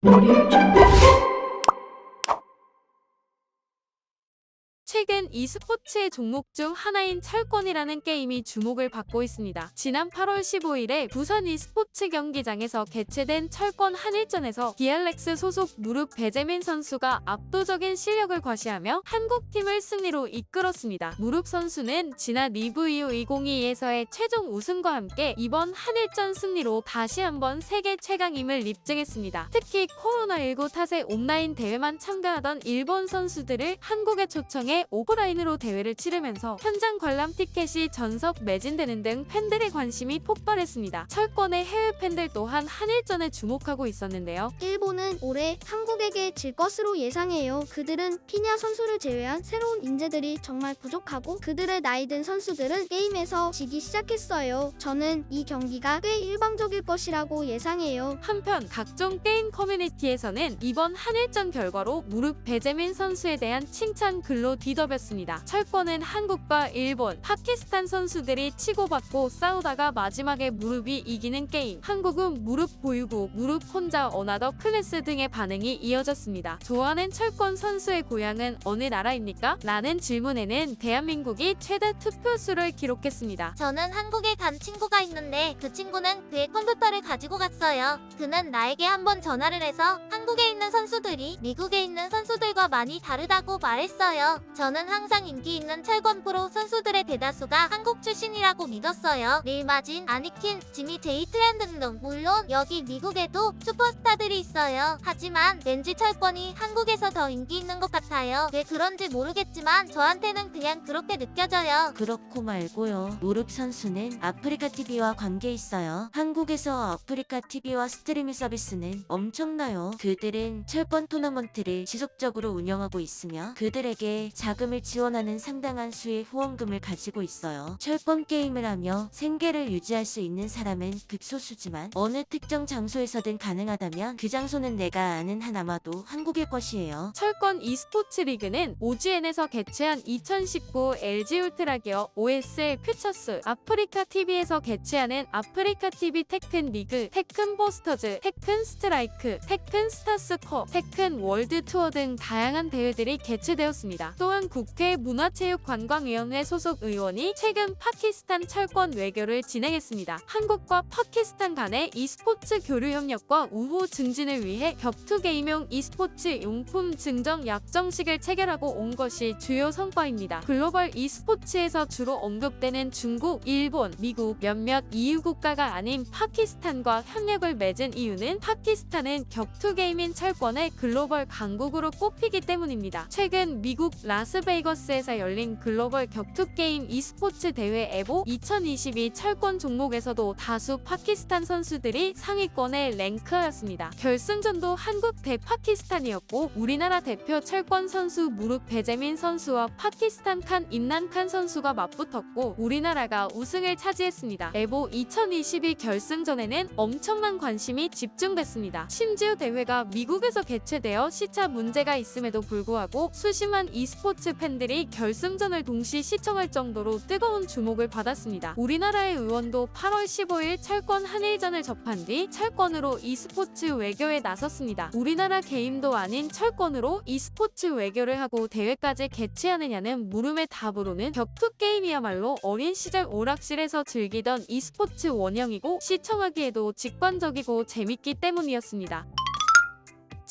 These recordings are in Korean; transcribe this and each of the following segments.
Audio Jungle. 최근 e스포츠의 종목 중 하나인 철권이라는 게임이 주목을 받고 있습니다. 지난 8월 15일에 부산 e스포츠 경기장에서 개최된 철권 한일전에서 디알렉스 소속 무릎 베재민 선수가 압도적인 실력을 과시하며 한국팀을 승리로 이끌었습니다. 무릎 선수는 지난 리브 이후 2022에서의 최종 우승과 함께 이번 한일전 승리로 다시 한번 세계 최강임을 입증했습니다. 특히 코로나19 탓에 온라인 대회만 참가하던 일본 선수들을 한국에 초청해 오프라인으로 대회를 치르면서 현장 관람 티켓이 전석 매진되는 등 팬들의 관심이 폭발했습니다. 철권의 해외 팬들 또한 한일전에 주목하고 있었는데요. 일본은 올해 한국에게 질 것으로 예상해요. 그들은 피냐 선수를 제외한 새로운 인재들이 정말 부족하고 그들의 나이든 선수들은 게임에서 지기 시작했어요. 저는 이 경기가 꽤 일방적일 것이라고 예상해요. 한편 각종 게임 커뮤니티에서는 이번 한일전 결과로 무릎 베재민 선수에 대한 칭찬 글로 뒤덮였습니다. 철권은 한국과 일본, 파키스탄 선수들이 치고받고 싸우다가 마지막에 무릎이 이기는 게임. 한국은 무릎 보유고, 무릎 혼자 어나더 클래스 등의 반응이 이어졌습니다. 좋아하는 철권 선수의 고향은 어느 나라입니까? 라는 질문에는 대한민국이 최대 투표수를 기록했습니다. 저는 한국에 간 친구가 있는데 그 친구는 그의 컴퓨터를 가지고 갔어요. 그는 나에게 한번 전화를 해서 한국에 있는 선수들이 미국에 있는 선수들과 많이 다르다고 말했어요. 저는 항상 인기 있는 철권 프로 선수들의 대다수가 한국 출신이라고 믿었어요. 릴마진, 아니킨, 지미 제이 트렌드 등 물론 여기 미국에도 슈퍼스타들이 있어요. 하지만 왠지 철권이 한국에서 더 인기 있는 것 같아요. 왜 그런지 모르겠지만 저한테는 그냥 그렇게 느껴져요. 그렇고 말고요. 무릎 선수는 아프리카 TV와 관계 있어요. 한국에서 아프리카 TV와 스트리밍 서비스는 엄청나요. 그들은 철권 토너먼트를 지속적으로 운영하고 있으며 그들에게 자금을 지원하는 상당한 수의 후원금을 가지고 있어요. 철권 게임을 하며 생계를 유지할 수 있는 사람은 극소수지만 어느 특정 장소에서든 가능하다면 그 장소는 내가 아는 한 아마도 한국일 것이에요. 철권 e스포츠 리그는 OGN에서 개최한 2019 LG 울트라 기어 OSL 퓨처스, 아프리카 TV에서 개최하는 아프리카 TV 테큰 리그, 테큰 버스터즈, 테큰 스트라이크, 테큰 스타스컵, 테큰 월드 투어 등 다양한 대회들이 개최되었습니다. 또한 국회 문화체육관광위원회 소속 의원이 최근 파키스탄 철권 외교를 진행했습니다. 한국과 파키스탄 간의 e스포츠 교류 협력과 우호 증진을 위해 격투게임용 e스포츠 용품 증정 약정식을 체결하고 온 것이 주요 성과입니다. 글로벌 e스포츠에서 주로 언급되는 중국, 일본, 미국, 몇몇 EU 국가가 아닌 파키스탄과 협력을 맺은 이유는 파키스탄은 격투게임인 철권의 글로벌 강국으로 꼽히기 때문입니다. 최근 미국 라스베이거스에서 열린 글로벌 격투게임 e스포츠 대회 에보 2022 철권 종목에서도 다수 파키스탄 선수들이 상위권에 랭크하였습니다. 결승전도 한국 대 파키스탄이었고 우리나라 대표 철권 선수 무릎 베재민 선수와 파키스탄 칸 임란 칸 선수가 맞붙었고 우리나라가 우승을 차지했습니다. 에보 2022 결승전에는 엄청난 관심이 집중됐습니다. 심지어 대회가 미국에서 개최되어 시차 문제가 있음에도 불구하고 수십만 e스포츠 팬들이 결승전을 동시 시청할 정도로 뜨거운 주목을 받았습니다. 우리나라의 의원도 8월 15일 철권 한일전을 접한 뒤 철권으로 e스포츠 외교에 나섰습니다. 우리나라 게임도 아닌 철권으로 e스포츠 외교를 하고 대회까지 개최하느냐는 물음의 답으로는 격투 게임이야말로 어린 시절 오락실에서 즐기던 e스포츠 원형이고 시청하기에도 직관적이고 재밌기 때문이었습니다.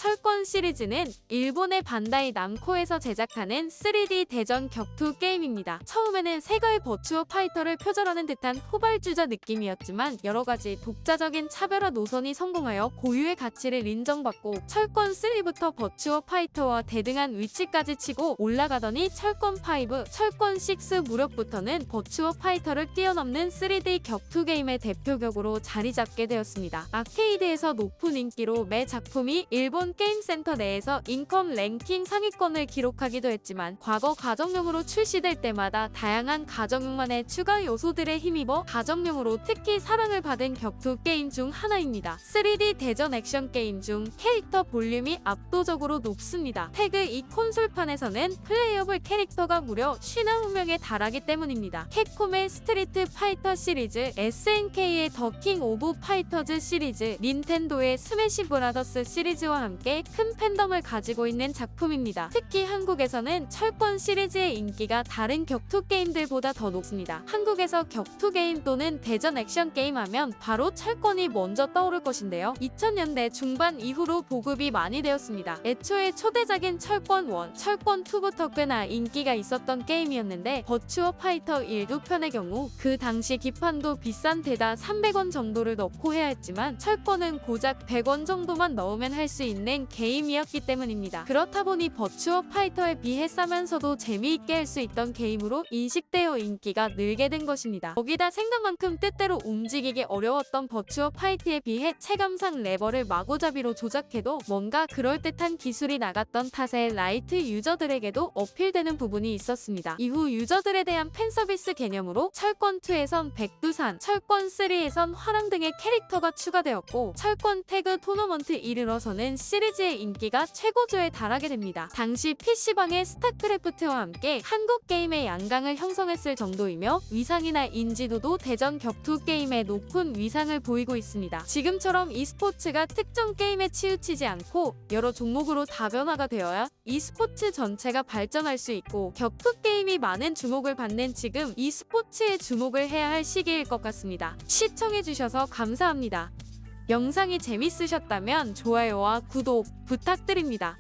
철권 시리즈는 일본의 반다이 남코에서 제작하는 3D 대전 격투 게임입니다. 처음에는 세가의 버추어 파이터를 표절하는 듯한 후발주자 느낌이었지만 여러가지 독자적인 차별화 노선이 성공하여 고유의 가치를 인정받고 철권 3부터 버추어 파이터와 대등한 위치까지 치고 올라가더니 철권 5, 철권 6 무렵부터는 버추어 파이터를 뛰어넘는 3D 격투 게임의 대표격으로 자리 잡게 되었습니다. 아케이드에서 높은 인기로 매 작품이 일본 게임 센터 내에서 인컴 랭킹 상위권을 기록하기도 했지만 과거 가정용으로 출시될 때마다 다양한 가정용만의 추가 요소들에 힘입어 가정용으로 특히 사랑을 받은 격투 게임 중 하나입니다. 3D 대전 액션 게임 중 캐릭터 볼륨이 압도적으로 높습니다. 태그 이 콘솔판에서는 플레이어블 캐릭터가 무려 50명에 달하기 때문입니다. 캡콤의 스트리트 파이터 시리즈, SNK의 더 킹 오브 파이터즈 시리즈, 닌텐도의 스매시 브라더스 시리즈와 함께 큰 팬덤을 가지고 있는 작품입니다. 특히 한국에서는 철권 시리즈의 인기가 다른 격투 게임들보다 더 높습니다. 한국에서 격투 게임 또는 대전 액션 게임 하면 바로 철권이 먼저 떠오를 것인데요. 2000년대 중반 이후로 보급이 많이 되었습니다. 애초에 초대작인 철권 1, 철권 2부터 꽤나 인기가 있었던 게임이었는데 버추어 파이터 1, 2편의 경우 그 당시 기판도 비싼 데다 300원 정도를 넣고 해야 했지만 철권은 고작 100원 정도만 넣으면 할 수 있는 게임이었기 때문입니다. 그렇다 보니 버추어 파이터에 비해 싸면서도 재미있게 할 수 있던 게임으로 인식되어 인기가 늘게 된 것입니다. 거기다 생각만큼 뜻대로 움직이기 어려웠던 버추어 파이트에 비해 체감상 레버를 마구잡이로 조작해도 뭔가 그럴듯한 기술이 나갔던 탓에 라이트 유저들에게도 어필되는 부분이 있었습니다. 이후 유저들에 대한 팬서비스 개념으로 철권2에선 백두산, 철권3에선 화랑 등의 캐릭터가 추가되었고 철권 태그 토너먼트 이르러서는 시리즈의 인기가 최고조에 달하게 됩니다. 당시 PC방의 스타크래프트와 함께 한국 게임의 양강을 형성했을 정도이며 위상이나 인지도도 대전 격투 게임의 높은 위상을 보이고 있습니다. 지금처럼 e스포츠가 특정 게임에 치우치지 않고 여러 종목으로 다변화가 되어야 e스포츠 전체가 발전할 수 있고 격투 게임이 많은 주목을 받는 지금 e스포츠에 주목을 해야 할 시기일 것 같습니다. 시청해주셔서 감사합니다. 영상이 재밌으셨다면 좋아요와 구독 부탁드립니다.